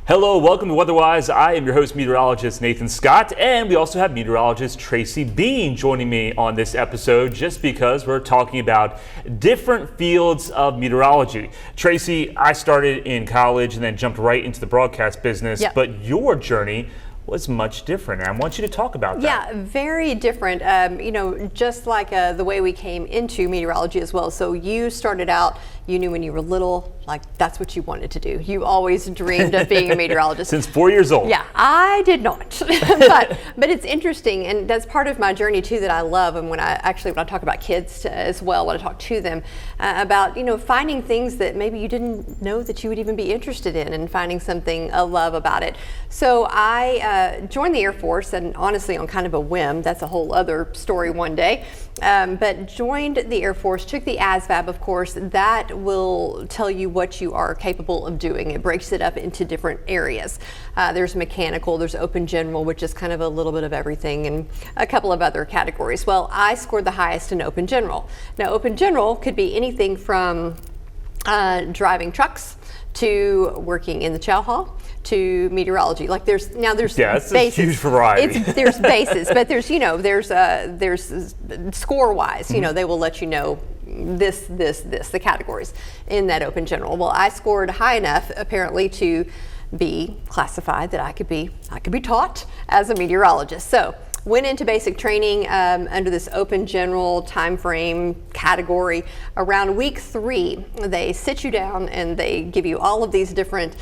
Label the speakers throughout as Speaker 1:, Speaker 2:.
Speaker 1: Hello, welcome to Weatherwise. I am your host, meteorologist Nathan Scott, and we also have meteorologist Tracy Beene joining me on this episode just because we're talking about different fields of meteorology. Tracy, I started in college and then jumped right into the broadcast business, but your journey was much different. And I want you to talk about that.
Speaker 2: Yeah, very different. Just like the way we came into meteorology as well. So you started out, you knew when you were little, like that's what you wanted to do. You always dreamed of being a meteorologist.
Speaker 1: Since 4 years old.
Speaker 2: Yeah, I did not. but it's interesting, and that's part of my journey too that I love. And when I talk about kids as well, when I talk to them about finding things that maybe you didn't know that you would even be interested in, and finding something a love about it. So I joined the Air Force, and honestly on kind of a whim. That's a whole other story one day. But joined the Air Force, took the ASVAB, of course. That will tell you what you are capable of doing. It breaks it up into different areas. There's mechanical, there's open general, which is kind of a little bit of everything, and a couple of other categories. Well, I scored the highest in open general. Now, open general could be anything from driving trucks to working in the chow hall to meteorology. Like there's
Speaker 1: it's
Speaker 2: bases.
Speaker 1: A huge variety.
Speaker 2: There's bases, but there's score wise. They will let you know this, the categories in that open general. Well, I scored high enough apparently to be classified that I could be taught as a meteorologist. So went into basic training under this open general time frame category. Around week 3, they sit you down and they give you all of these different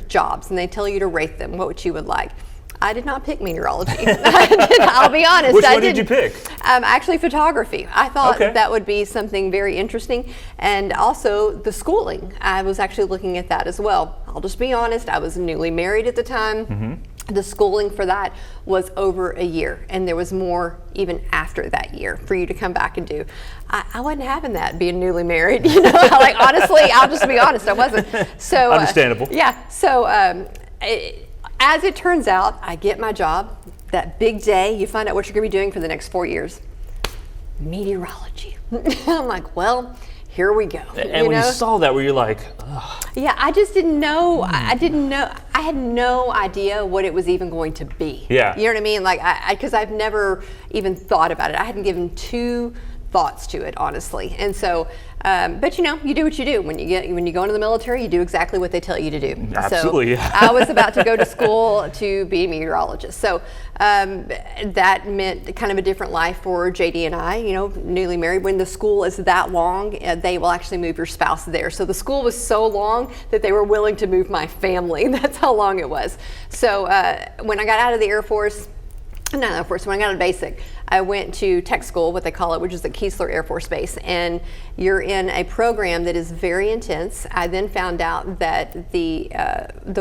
Speaker 2: jobs, and they tell you to rate them, what you would like. I did not pick meteorology. I'll be honest.
Speaker 1: Which one did you pick?
Speaker 2: Actually, photography. I thought that would be something very interesting. And also the schooling. I was actually looking at that as well. I'll just be honest. I was newly married at the time. Mm-hmm. The schooling for that was over a year, and there was more even after that year for you to come back and do. I wasn't having that being newly married. Like honestly, I'll just be honest, I wasn't. So
Speaker 1: understandable.
Speaker 2: So as it turns out, I get my job. That big day, you find out what you're going to be doing for the next 4 years. Meteorology. I'm like, well, here we go.
Speaker 1: And when you saw that, were you like, ugh?
Speaker 2: Yeah, I just didn't know. I didn't know. I had no idea what it was even going to be.
Speaker 1: Yeah.
Speaker 2: You know what I mean? Like, because I've never even thought about it. I hadn't given 2 thoughts to it, honestly. And so, but you do what you do. When you go into the military, you do exactly what they tell you to do.
Speaker 1: Absolutely.
Speaker 2: So I was about to go to school to be a meteorologist. So that meant kind of a different life for JD and I, newly married. When the school is that long, they will actually move your spouse there. So the school was so long that they were willing to move my family. That's how long it was. So when I got out of the Air Force, when I got out of basic, I went to tech school, what they call it, which is at Keesler Air Force Base, and you're in a program that is very intense. I then found out that the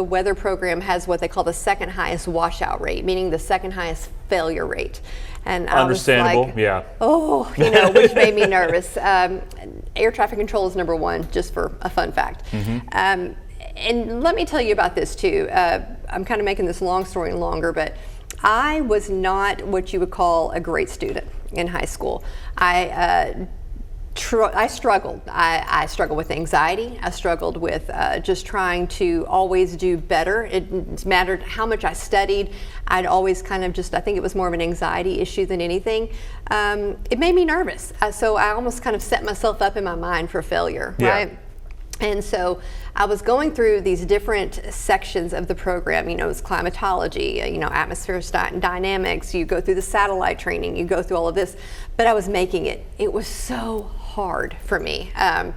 Speaker 2: weather program has what they call the second highest washout rate, meaning the second highest failure rate. And I
Speaker 1: understandable,
Speaker 2: was like,
Speaker 1: yeah.
Speaker 2: Oh, which made me nervous. Air traffic control is number 1, just for a fun fact. Mm-hmm. And let me tell you about this too. I'm kind of making this long story longer, but I was not what you would call a great student in high school. I struggled. I struggled with anxiety. I struggled with just trying to always do better. It mattered how much I studied. I'd always kind of I think it was more of an anxiety issue than anything. It made me nervous. So I almost kind of set myself up in my mind for failure, right? And so I was going through these different sections of the program. It's climatology, atmospheric dynamics. You go through the satellite training. You go through all of this. But I was making it. It was so hard for me. I'm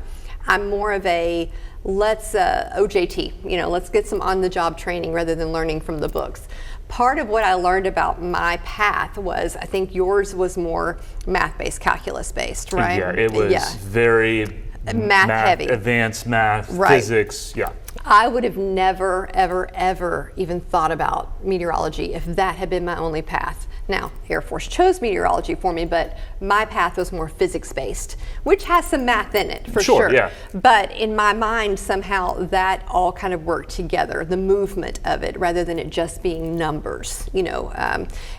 Speaker 2: more of a let's OJT. Let's get some on-the-job training rather than learning from the books. Part of what I learned about my path was, I think yours was more math-based, calculus-based, right?
Speaker 1: Yeah, it was very
Speaker 2: math heavy,
Speaker 1: advanced math, physics. Yeah,
Speaker 2: I would have never ever even thought about meteorology if that had been my only path. Now, Air Force chose meteorology for me, but my path was more physics-based, which has some math in it, for sure.
Speaker 1: Yeah.
Speaker 2: But in my mind, somehow that all kind of worked together, the movement of it, rather than it just being numbers, you know.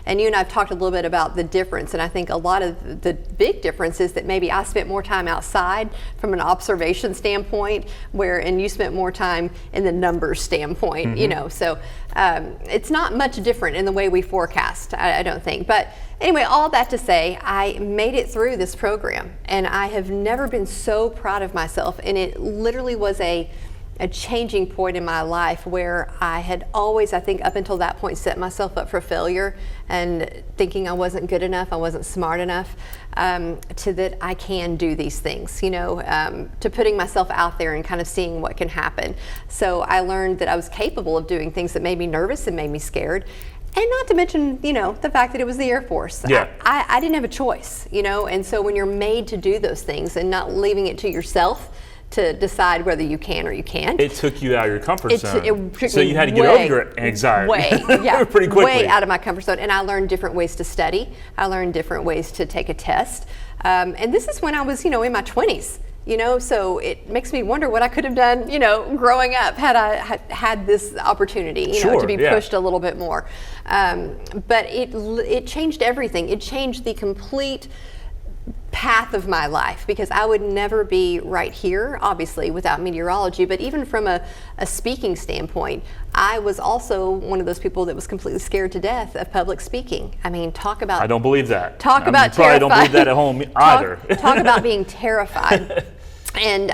Speaker 2: And you and I have talked a little bit about the difference, and I think a lot of the big difference is that maybe I spent more time outside from an observation standpoint, and you spent more time in the numbers standpoint, you know. So it's not much different in the way we forecast, I don't think. But anyway, all that to say, I made it through this program, and I have never been so proud of myself. And it literally was a changing point in my life where I had always, I think up until that point, set myself up for failure and thinking I wasn't good enough, I wasn't smart enough, to that I can do these things, you know, to putting myself out there and kind of seeing what can happen. So I learned that I was capable of doing things that made me nervous and made me scared. And not to mention, you know, the fact that it was the Air Force.
Speaker 1: Yeah.
Speaker 2: I didn't have a choice, you know, and so when you're made to do those things and not leaving it to yourself to decide whether you can or you can't.
Speaker 1: It took you out of your comfort zone.
Speaker 2: It took
Speaker 1: so
Speaker 2: me
Speaker 1: you had to get over your anxiety. Pretty quickly.
Speaker 2: Way out of my comfort zone. And I learned different ways to study. I learned different ways to take a test. And this is when I was, you know, in my 20s. You know, so it makes me wonder what I could have done, you know, growing up had I had this opportunity, you know, to be pushed a little bit more. But it changed everything. It changed the complete path of my life, because I would never be right here, obviously, without meteorology. But even from a speaking standpoint, I was also one of those people that was completely scared to death of public speaking. I mean, talk about...
Speaker 1: I don't believe that.
Speaker 2: Talk about
Speaker 1: terrified.
Speaker 2: terrified.
Speaker 1: I don't believe that at home either.
Speaker 2: Talk about being terrified. And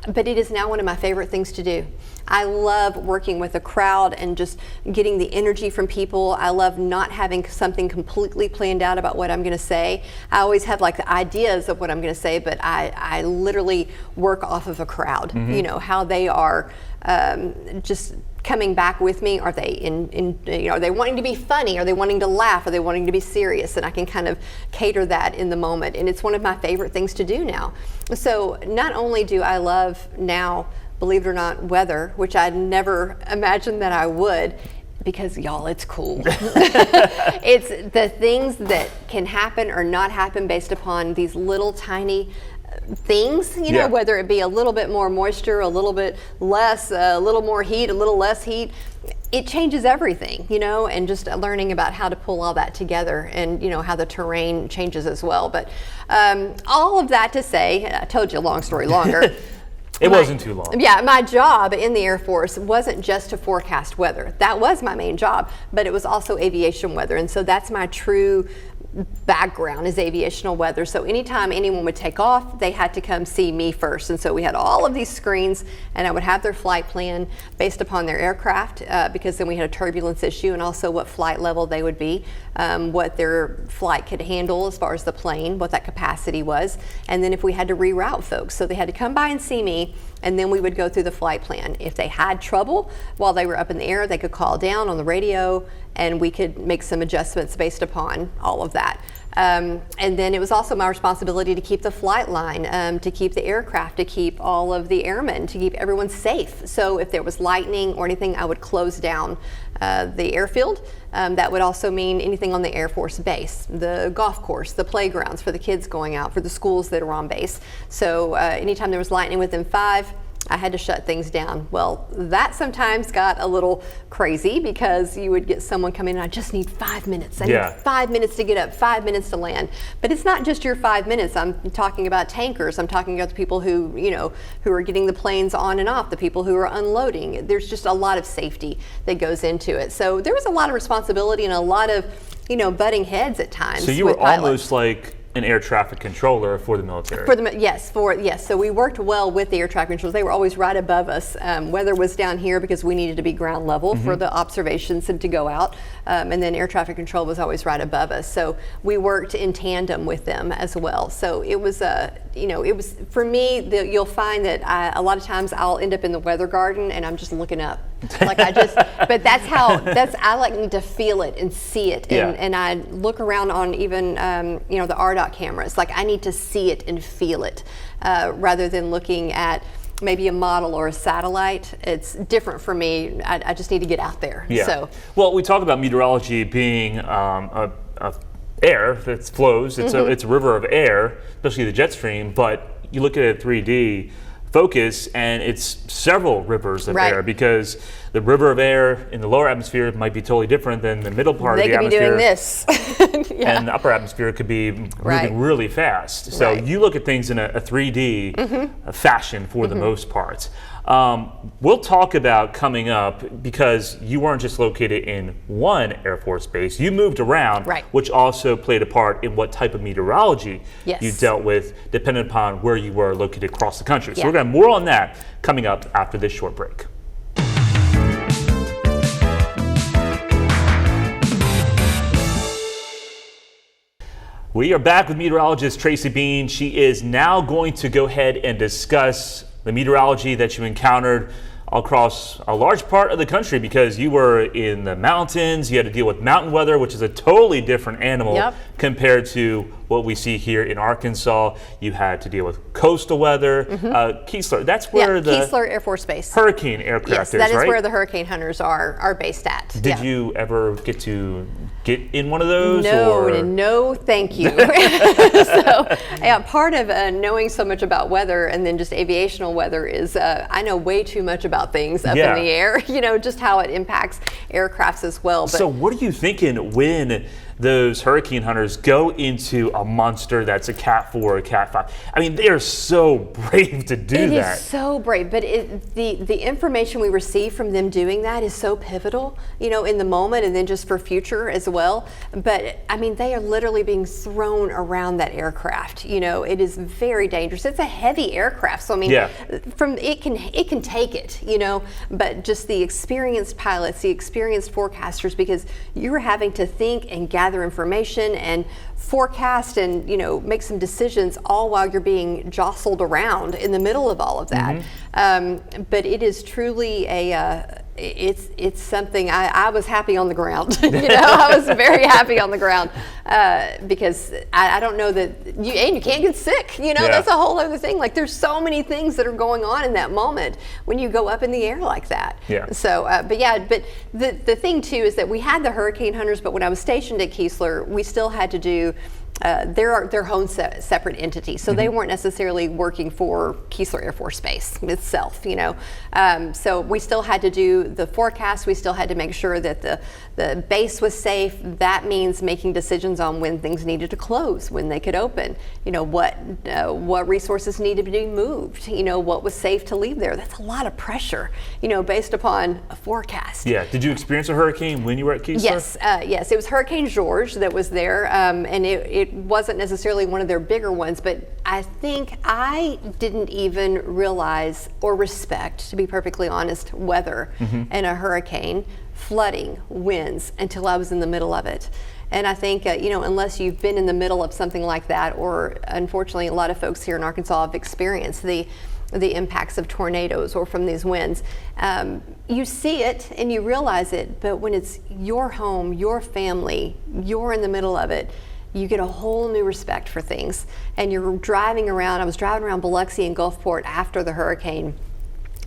Speaker 2: but it is now one of my favorite things to do. I love working with a crowd and just getting the energy from people. I love not having something completely planned out about what I'm going to say. I always have like the ideas of what I'm going to say, but I literally work off of a crowd. You know, how they are just coming back with me. Are they you know, are they wanting to be funny? Are they wanting to laugh? Are they wanting to be serious? And I can kind of cater that in the moment. And it's one of my favorite things to do now. So not only do I love now, believe it or not, weather, which I'd never imagined that I would, because y'all, it's cool. It's the things that can happen or not happen based upon these little tiny things, you know, whether it be a little bit more moisture, a little bit less, a little more heat, a little less heat. It changes everything, you know, and just learning about how to pull all that together, and, you know, how the terrain changes as well. But all of that to say, I told you a long story longer.
Speaker 1: It wasn't too long.
Speaker 2: Yeah, my job in the Air Force wasn't just to forecast weather. That was my main job, but it was also aviation weather. And so that's my true background, is aviational weather. So anytime anyone would take off, they had to come see me first. And so we had all of these screens, and I would have their flight plan based upon their aircraft, because then we had a turbulence issue, and also what flight level they would be, what their flight could handle as far as the plane, what that capacity was. And then if we had to reroute folks, so they had to come by and see me, and then we would go through the flight plan. If they had trouble while they were up in the air, they could call down on the radio, and we could make some adjustments based upon all of that. And then it was also my responsibility to keep the flight line, to keep the aircraft, to keep all of the airmen, to keep everyone safe. So if there was lightning or anything, I would close down the airfield. That would also mean anything on the Air Force base, the golf course, the playgrounds for the kids going out, for the schools that are on base. So anytime there was lightning within 5, I had to shut things down. Well, that sometimes got a little crazy, because you would get someone come in and I just need 5 minutes. I need 5 minutes to get up, 5 minutes to land. But it's not just your 5 minutes. I'm talking about tankers. I'm talking about the people who, you know, who are getting the planes on and off, the people who are unloading. There's just a lot of safety that goes into it. So there was a lot of responsibility and a lot of, you know, butting heads at times.
Speaker 1: So you were almost like an air traffic controller for the military.
Speaker 2: Yes. So we worked well with the air traffic controllers. They were always right above us. Weather was down here because we needed to be ground level for the observations and to go out. And then air traffic control was always right above us. So we worked in tandem with them as well. So it was it was, for me, you'll find that a lot of times I'll end up in the weather garden and I'm just looking up. Like but I like to feel it and see it. And I look around on even, the RDOT cameras. Like, I need to see it and feel it, rather than looking at maybe a model or a satellite. It's different for me. I just need to get out there.
Speaker 1: Yeah.
Speaker 2: So,
Speaker 1: well, we talk about meteorology being a air that flows. It's a river of air, especially the jet stream. But you look at a 3D focus, and it's several rivers of air, because the river of air in the lower atmosphere might be totally different than the middle part of the atmosphere.
Speaker 2: They could be doing this.
Speaker 1: And the upper atmosphere could be moving really fast. So you look at things in a 3D fashion for the most part. We'll talk about coming up, because you weren't just located in one Air Force base, you moved around, which also played a part in what type of meteorology you dealt with, depending upon where you were located across the country. So we're going to have more on that coming up after this short break. We are back with meteorologist Tracy Beene. She is now going to go ahead and discuss the meteorology that you encountered across a large part of the country, because you were in the mountains. You had to deal with mountain weather, which is a totally different animal compared to what we see here in Arkansas. You had to deal with coastal weather. Keesler, that's where the
Speaker 2: Keesler Air Force Base
Speaker 1: hurricane aircraft is,
Speaker 2: that is
Speaker 1: right?
Speaker 2: where the hurricane hunters are based at.
Speaker 1: Did you ever get to get in one of those?
Speaker 2: No, thank you. So, part of knowing so much about weather and then just aviational weather is I know way too much about things up in the air, just how it impacts aircrafts as well. But,
Speaker 1: so what are you thinking when those hurricane hunters go into a monster that's a Cat 4 or a Cat 5? I mean, they are so brave to do that.
Speaker 2: It is so brave, but the information we receive from them doing that is so pivotal, in the moment, and then just for future as well. But I mean, they are literally being thrown around that aircraft. It is very dangerous. It's a heavy aircraft, so I mean, it can take it, but just the experienced pilots, the experienced forecasters, because you're having to think and gather information and forecast and make some decisions, all while you're being jostled around in the middle of all of that. But it is truly it's something. I was happy on the ground. I was very happy on the ground because I don't know that you can't get sick. That's a whole other thing. Like, there's so many things that are going on in that moment when you go up in the air like that. So, but the thing too is that we had the hurricane hunters, but when I was stationed at Keesler, we still had to do. Their own separate entity, so they weren't necessarily working for Keesler Air Force Base itself, So we still had to do the forecast. We still had to make sure that the base was safe. That means making decisions on when things needed to close, when they could open, what resources needed to be moved, what was safe to leave there. That's a lot of pressure, based upon a forecast.
Speaker 1: Did you experience a hurricane when you were at Keesler?
Speaker 2: Yes. It was Hurricane George that was there, and it wasn't necessarily one of their bigger ones, but I think I didn't even realize or respect, to be perfectly honest, weather and a hurricane, flooding, winds, until I was in the middle of it. And I think, unless you've been in the middle of something like that, or unfortunately a lot of folks here in Arkansas have experienced the impacts of tornadoes or from these winds, you see it and you realize it, but when it's your home, your family, you're in the middle of it, you get a whole new respect for things. And you're driving around. I was driving around Biloxi and Gulfport after the hurricane,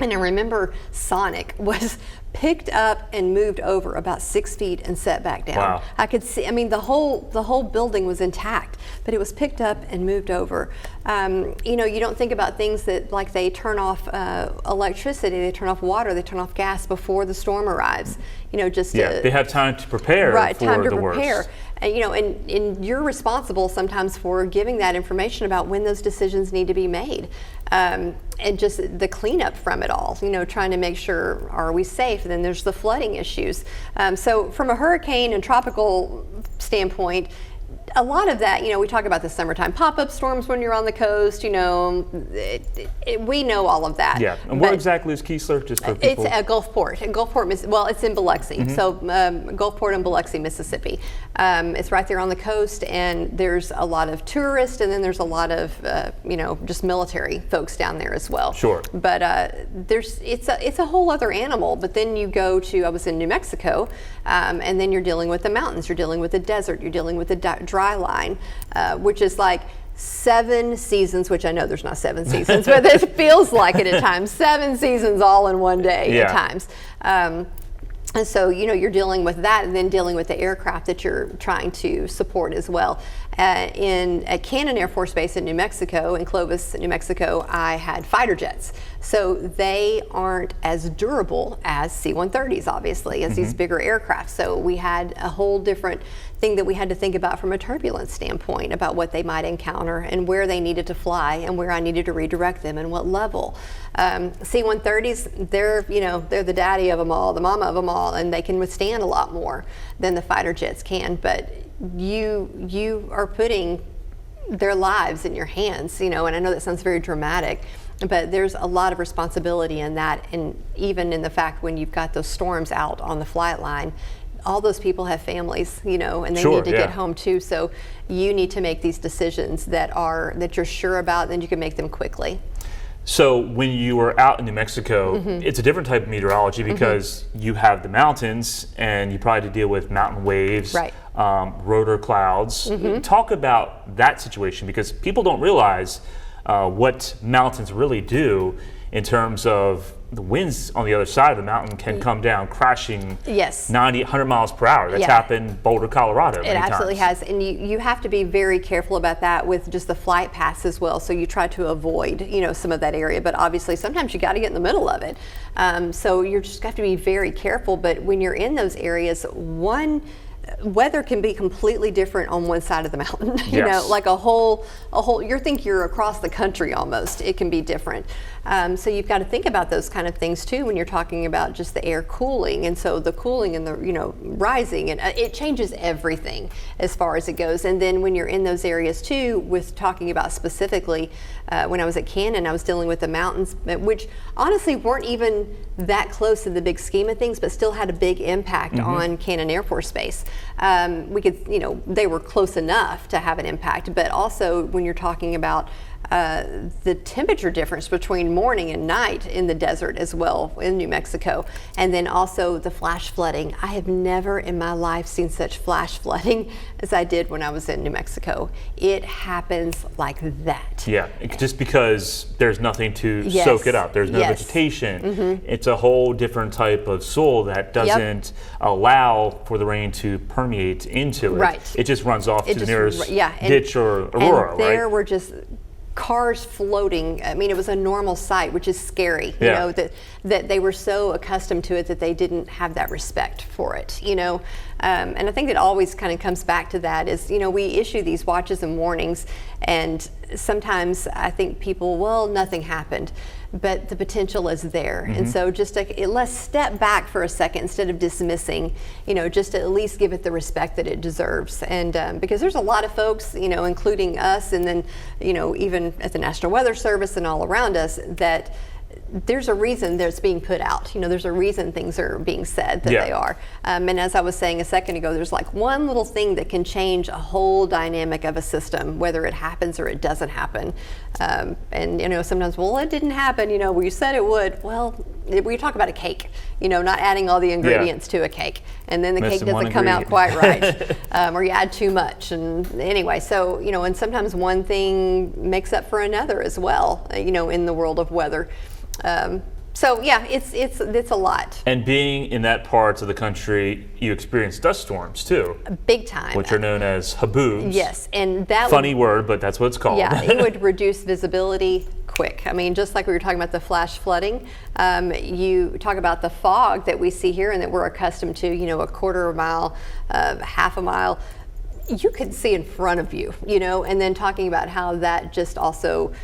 Speaker 2: and I remember Sonic was picked up and moved over about 6 feet and set back down.
Speaker 1: Wow.
Speaker 2: I could see, the whole building was intact, but it was picked up and moved over. You don't think about things that, like, they turn off electricity, they turn off water, they turn off gas before the storm arrives. They have time to prepare for the worst. And you're responsible sometimes for giving that information about when those decisions need to be made. And just the cleanup from it all, trying to make sure, are we safe? And then there's the flooding issues. So from a hurricane and tropical standpoint, a lot of that, we talk about the summertime pop-up storms when you're on the coast, we know all of that.
Speaker 1: Yeah, and where exactly is Keesler, just for people?
Speaker 2: It's at Gulfport. It's in Biloxi, so Gulfport and Biloxi, Mississippi. It's right there on the coast, and there's a lot of tourists, and then there's a lot of, just military folks down there as well.
Speaker 1: Sure.
Speaker 2: But it's a whole other animal. But then you go to, I was in New Mexico, and then you're dealing with the mountains, you're dealing with the desert, you're dealing with the dry line, which is like 7 seasons, which I know there's not 7 seasons, but it feels like it at times. 7 seasons all in one day at times. And so, you're dealing with that, and then dealing with the aircraft that you're trying to support as well. At Cannon Air Force Base in New Mexico, in Clovis, New Mexico, I had fighter jets. So they aren't as durable as C-130s, obviously, as these bigger aircraft. So we had a whole different thing that we had to think about from a turbulence standpoint, about what they might encounter and where they needed to fly and where I needed to redirect them and what level. C-130s, they're the daddy of them all, the mama of them all, and they can withstand a lot more than the fighter jets can. But you are putting their lives in your hands, and I know that sounds very dramatic, but there's a lot of responsibility in that, and even in the fact when you've got those storms out on the flight line, all those people have families, and they need to get home too. So you need to make these decisions that you're sure about, and you can make them quickly.
Speaker 1: So when you were out in New Mexico, it's a different type of meteorology because you have the mountains and you probably have to deal with mountain waves,
Speaker 2: right.
Speaker 1: Rotor clouds. Talk about that situation, because people don't realize what mountains really do in terms of the winds on the other side of the mountain can come down crashing 90, 100 miles per hour. That's happened in Boulder, Colorado many times.
Speaker 2: It absolutely has. And you have to be very careful about that with just the flight paths as well. So you try to avoid, some of that area. But obviously sometimes you got to get in the middle of it. So you just have to be very careful. But when you're in those areas, weather can be completely different on one side of the mountain. Like a whole, you think you're across the country almost. It can be different. So you've got to think about those kind of things too when you're talking about just the air cooling. And so the cooling and the, rising, and it changes everything as far as it goes. And then when you're in those areas too, with talking about specifically, when I was at Cannon, I was dealing with the mountains, which honestly weren't even that close in the big scheme of things, but still had a big impact on Cannon Air Force Base. We could, they were close enough to have an impact, but also when you're talking about the temperature difference between morning and night in the desert as well in New Mexico, and then also the flash flooding. I have never in my life seen such flash flooding as I did when I was in New Mexico. It happens like that.
Speaker 1: Yeah, just because there's nothing to soak it up. There's no vegetation. It's a whole different type of soil that doesn't allow for the rain to permeate into it.
Speaker 2: Right.
Speaker 1: It just runs off to the nearest ditch or aurora,
Speaker 2: and there were just cars floating. I mean, it was a normal sight, which is scary, that they were so accustomed to it that they didn't have that respect for it, and I think it always kind of comes back to that is, we issue these watches and warnings, and sometimes I think people, well, nothing happened, but the potential is there. And so just let's step back for a second instead of dismissing, just to at least give it the respect that it deserves. And because there's a lot of folks, including us, and then, even at the National Weather Service and all around us, that there's a reason that's being put out. There's a reason things are being said that they are. And as I was saying a second ago, there's like one little thing that can change a whole dynamic of a system, whether it happens or it doesn't happen. And sometimes, well, it didn't happen. Well, you said it would. Well, we talk about a cake. Not adding all the ingredients to a cake, and then the cake doesn't come out quite right, or you add too much. And anyway, so and sometimes one thing makes up for another as well. In the world of weather. So yeah, it's a lot. And
Speaker 1: being in that part of the country, you experience dust storms too.
Speaker 2: Big time.
Speaker 1: Which are known as haboobs.
Speaker 2: Yes, and that
Speaker 1: funny word, but that's what it's called.
Speaker 2: Yeah, it would reduce visibility quick. I mean, just like we were talking about the flash flooding, you talk about the fog that we see here and that we're accustomed to. A quarter of a mile, half a mile. You could see in front of you, and then talking about how that just also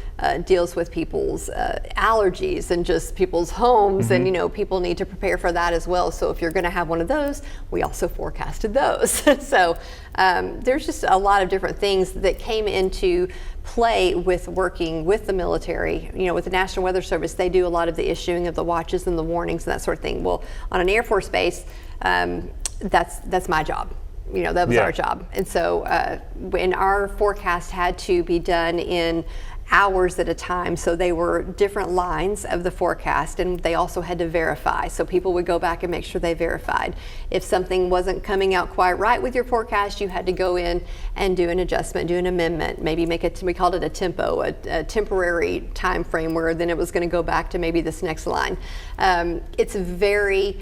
Speaker 2: deals with people's allergies and just people's homes, and people need to prepare for that as well. So if you're going to have one of those, we also forecasted those. So there's just a lot of different things that came into play with working with the military. With the National Weather Service, they do a lot of the issuing of the watches and the warnings and that sort of thing. Well, on an Air Force base, that's my job. That was our job. And so when our forecast had to be done in hours at a time, so they were different lines of the forecast, and they also had to verify. So people would go back and make sure they verified. If something wasn't coming out quite right with your forecast, you had to go in and do an adjustment, do an amendment, maybe we called it a tempo, a temporary time frame where then it was going to go back to maybe this next line. It's very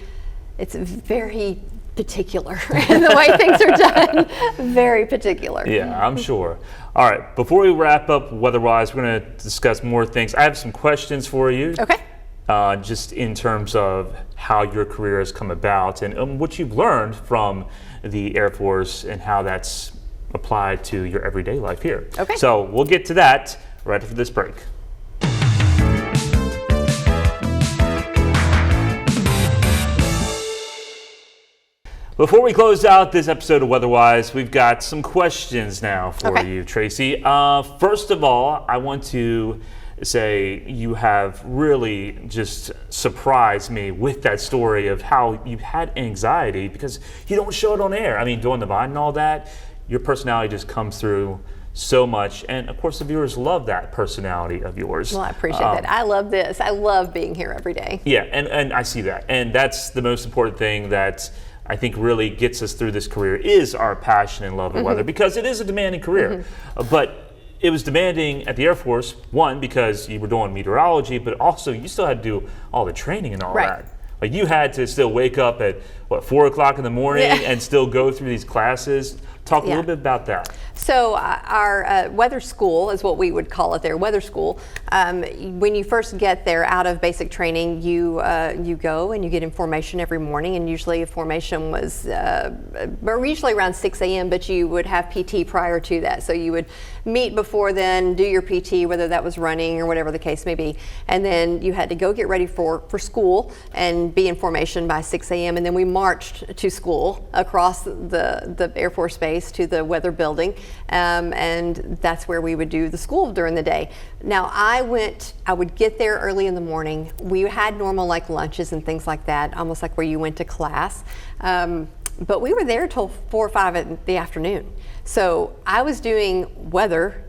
Speaker 2: it's very particular. And the way things are done, very particular.
Speaker 1: Yeah, I'm sure. All right, before we wrap up weather-wise, we're going to discuss more things. I have some questions for you.
Speaker 2: Okay.
Speaker 1: Just in terms of how your career has come about and what you've learned from the Air Force and how that's applied to your everyday life here.
Speaker 2: Okay.
Speaker 1: So we'll get to that right after this break. Before we close out this episode of Weatherwise, we've got some questions now for you, Tracy. First of all, I want to say you have really just surprised me with that story of how you had anxiety because you don't show it on air. I mean, doing the Vine and all that, your personality just comes through so much, and of course the viewers love that personality of yours.
Speaker 2: Well, I appreciate that. I love this. I love being here every day.
Speaker 1: Yeah, and I see that, and that's the most important thing that I think really gets us through this career is our passion and love of weather, because it is a demanding career. But it was demanding at the Air Force, one, because you were doing meteorology, but also you still had to do all the training and all that. Like you had to still wake up at 4 o'clock in the morning and still go through these classes. Talk a little bit about that.
Speaker 2: So our weather school is what we would call it there, weather school. When you first get there out of basic training, you go and you get information every morning, and usually formation was usually around 6 a.m., but you would have PT prior to that. So you would meet before then, do your PT, whether that was running or whatever the case may be, and then you had to go get ready for school and be in formation by 6 a.m. And then we marched to school across the Air Force Base to the weather building, and that's where we would do the school during the day. Now I would get there early in the morning. We had normal like lunches and things like that, almost like where you went to class, but we were there till 4 or 5 in the afternoon. So I was doing weather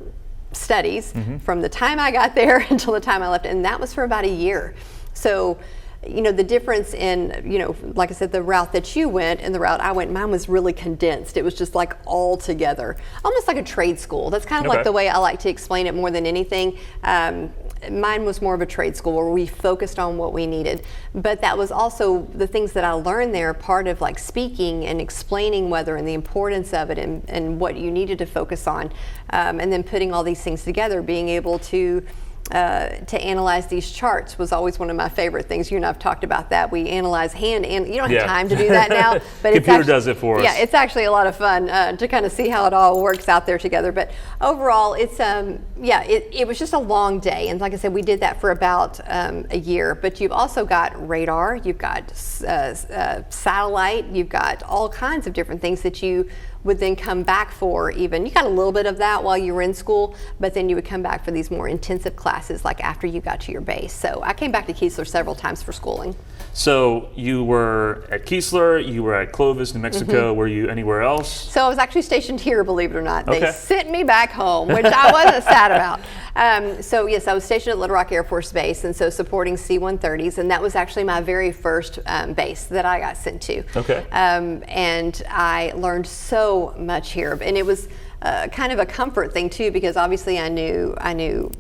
Speaker 2: studies from the time I got there until the time I left, and that was for about a year. So the difference in, like I said, the route that you went and the route I went, mine was really condensed. It was just like all together, almost like a trade school. That's kind of like the way I like to explain it more than anything. Mine was more of a trade school where we focused on what we needed. But that was also the things that I learned there, part of like speaking and explaining weather and the importance of it and what you needed to focus on. And then putting all these things together, being able to analyze these charts was always one of my favorite things. You and I've talked about that. We analyze and you don't have time to do that now, but
Speaker 1: computer does it for us.
Speaker 2: Yeah, it's actually a lot of fun to kind of see how it all works out there together. But overall, it's it was just a long day, and like I said, we did that for about a year. But you've also got radar, you've got satellite, you've got all kinds of different things that you would then come back for. Even you got a little bit of that while you were in school, but then you would come back for these more intensive classes like after you got to your base. So I came back to Keesler several times for schooling. So
Speaker 1: you were at Keesler, you were at Clovis, New Mexico. Were you anywhere else?
Speaker 2: So I was actually stationed here, believe it or not. They sent me back home, which I wasn't sad about. So yes, I was stationed at Little Rock Air Force Base, and so supporting C-130s, and that was actually my very first base that I got sent to. And I learned so much here, and it was kind of a comfort thing too, because obviously I knew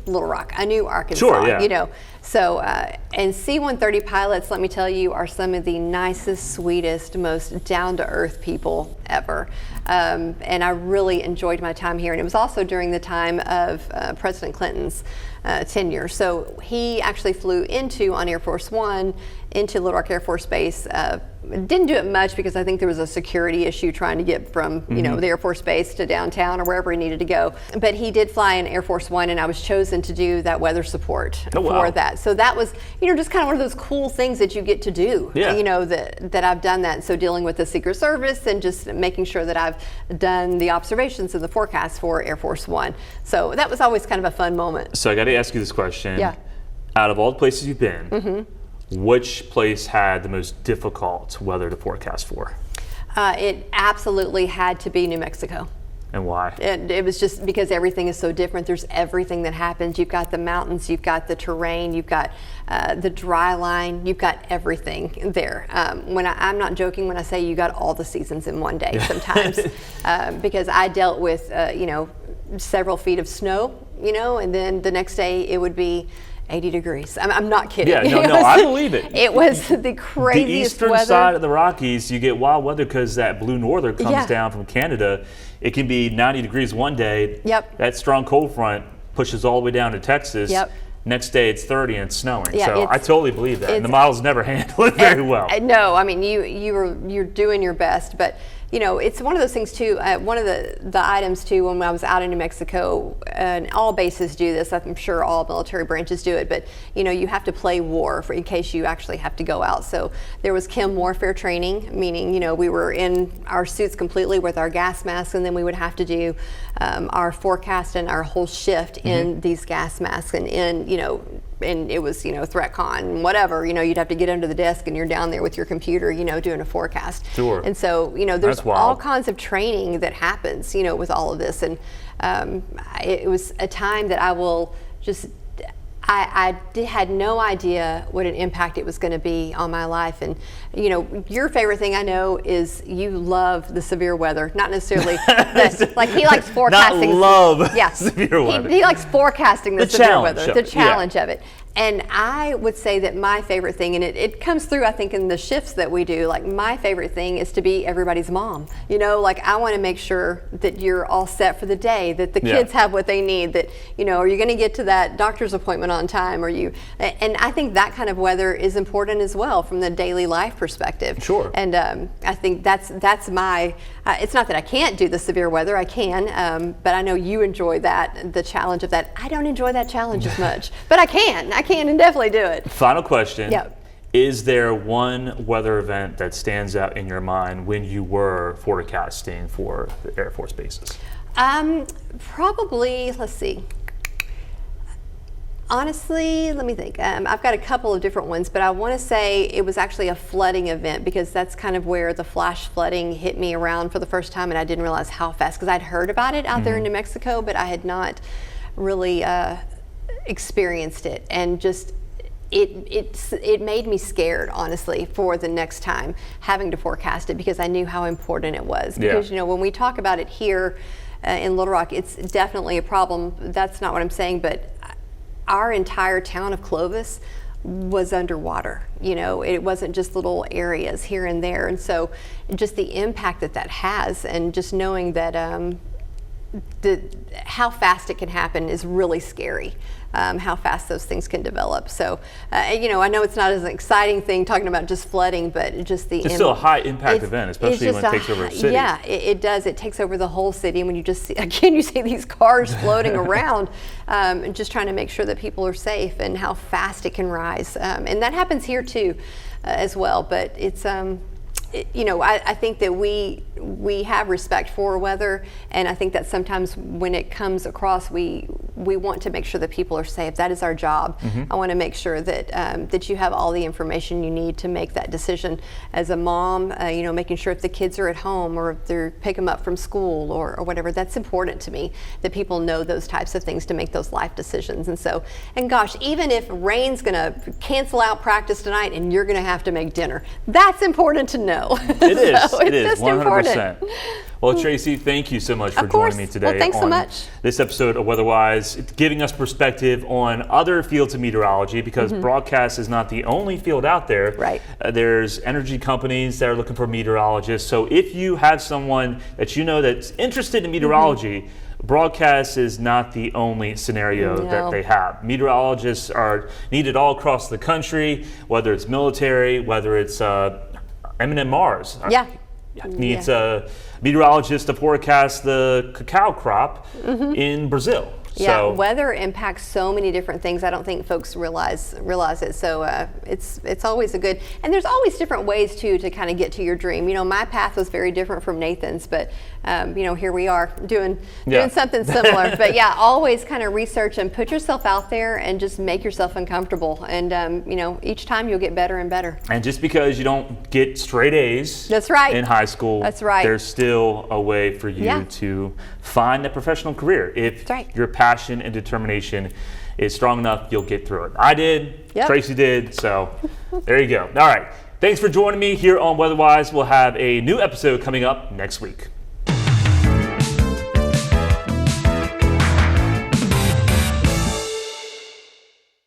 Speaker 2: Little Rock, I knew Arkansas, So, and C-130 pilots, let me tell you, are some of the nicest, sweetest, most down-to-earth people ever. And I really enjoyed my time here. And it was also during the time of President Clinton's tenure. So he actually flew on Air Force One into Little Rock Air Force Base. Didn't do it much because I think there was a security issue trying to get from the Air Force Base to downtown or wherever he needed to go. But he did fly in Air Force One, and I was chosen to do that weather support for that. So that was just kind of one of those cool things that you get to do. That I've done that. So dealing with the Secret Service and just making sure that I've done the observations and the forecast for Air Force One. So that was always kind of a fun moment.
Speaker 1: So I got to ask you this question. Out of all the places you've been, which place had the most difficult weather to forecast for?
Speaker 2: It absolutely had to be New Mexico.
Speaker 1: And why?
Speaker 2: It was just because everything is so different. There's everything that happens. You've got the mountains, you've got the terrain, you've got the dry line, you've got everything there. I'm not joking when I say you got all the seasons in one day sometimes, because I dealt with several feet of snow, and then the next day it would be 80 degrees. I'm not kidding.
Speaker 1: Yeah, no, I believe it.
Speaker 2: It was the craziest
Speaker 1: The eastern
Speaker 2: weather.
Speaker 1: side of the Rockies, you get wild weather because that blue norther comes down from Canada. It can be 90 degrees one day.
Speaker 2: Yep.
Speaker 1: That strong cold front pushes all the way down to Texas.
Speaker 2: Yep.
Speaker 1: Next day it's 30 and it's snowing.
Speaker 2: Yeah,
Speaker 1: so I totally believe that. And the models never handle it very well.
Speaker 2: No, I mean you're doing your best, but you know, it's one of those things too. One of the items too, when I was out in New Mexico, and all bases do this. I'm sure all military branches do it, but you know, you have to play war in case you actually have to go out. So there was chem warfare training, meaning you know we were in our suits completely with our gas masks, and then we would have to do our forecast and our whole shift in these gas masks, and in you know. And it was, you know, ThreatCon, whatever, you know, you'd have to get under the desk and you're down there with your computer, you know, doing a forecast.
Speaker 1: Sure.
Speaker 2: And so, you know, there's all kinds of training that happens, you know, with all of this. And it was a time that I will just, had no idea what an impact it was going to be on my life. And, you know, your favorite thing I know is you love the severe weather, not necessarily, like he likes forecasting.
Speaker 1: Severe weather.
Speaker 2: He likes forecasting the severe weather, the challenge of it. And I would say that my favorite thing, and it comes through, I think, in the shifts that we do, like my favorite thing is to be everybody's mom. You know, like I want to make sure that you're all set for the day, that the kids have what they need, that, you know, are you going to get to that doctor's appointment on time? And I think that kind of weather is important as well from the daily life perspective.
Speaker 1: Sure.
Speaker 2: And I think that's my, it's not that I can't do the severe weather, I can, but I know you enjoy that, the challenge of that. I don't enjoy that challenge as much, but I can and definitely do it.
Speaker 1: Final question.
Speaker 2: Yep.
Speaker 1: Is there one weather event that stands out in your mind when you were forecasting for the Air Force bases?
Speaker 2: Probably, let's see. Honestly, let me think. I've got a couple of different ones, but I want to say it was actually a flooding event because that's kind of where the flash flooding hit me around for the first time, and I didn't realize how fast, because I'd heard about it out there in New Mexico, but I had not really experienced it, and just it made me scared, honestly, for the next time having to forecast it, because I knew how important it was. Because you know, when we talk about it here in Little Rock, it's definitely a problem. That's not what I'm saying, but our entire town of Clovis was underwater. You know, it wasn't just little areas here and there, and so just the impact that has, and just knowing that how fast it can happen is really scary. How fast those things can develop. So, you know, I know it's not as an exciting thing talking about just flooding, but just the...
Speaker 1: It's still a high impact event, especially when it takes over a city.
Speaker 2: Yeah, it does. It takes over the whole city. And when you just see, again, you see these cars floating around, and just trying to make sure that people are safe, and how fast it can rise. And that happens here too, as well. But it's... you know, I think that we have respect for weather, and I think that sometimes when it comes across, we want to make sure that people are safe. That is our job. I want to make sure that that you have all the information you need to make that decision as a mom. You know, making sure if the kids are at home or if they're pick them up from school or whatever. That's important to me, that people know those types of things to make those life decisions. And so, and gosh, even if rain's going to cancel out practice tonight and you're going to have to make dinner, that's important to know.
Speaker 1: It is.
Speaker 2: So
Speaker 1: it is 100%.
Speaker 2: Important.
Speaker 1: Well, Tracy, thank you so much for joining me today.
Speaker 2: Well, thanks so much.
Speaker 1: This episode of Weatherwise, giving us perspective on other fields of meteorology, because broadcast is not the only field out there.
Speaker 2: Right.
Speaker 1: There's energy companies that are looking for meteorologists. So if you have someone that you know that's interested in meteorology, broadcast is not the only scenario that they have. Meteorologists are needed all across the country, whether it's military, whether it's M&M Mars. Needs a meteorologist to forecast the cacao crop in Brazil.
Speaker 2: Yeah, so, weather impacts so many different things. I don't think folks realize it. So it's always a good, and there's always different ways too to kind of get to your dream. You know, my path was very different from Nathan's, but you know, here we are doing something similar. But yeah, always kind of research and put yourself out there and just make yourself uncomfortable. And you know, each time you'll get better and better.
Speaker 1: And just because you don't get straight A's,
Speaker 2: that's right,
Speaker 1: in high school,
Speaker 2: that's right,
Speaker 1: there's still a way for you to find a professional career. If your passion and determination is strong enough, you'll get through it. I did, Tracy did, so there you go. All right, thanks for joining me here on Weatherwise. We'll have a new episode coming up next week.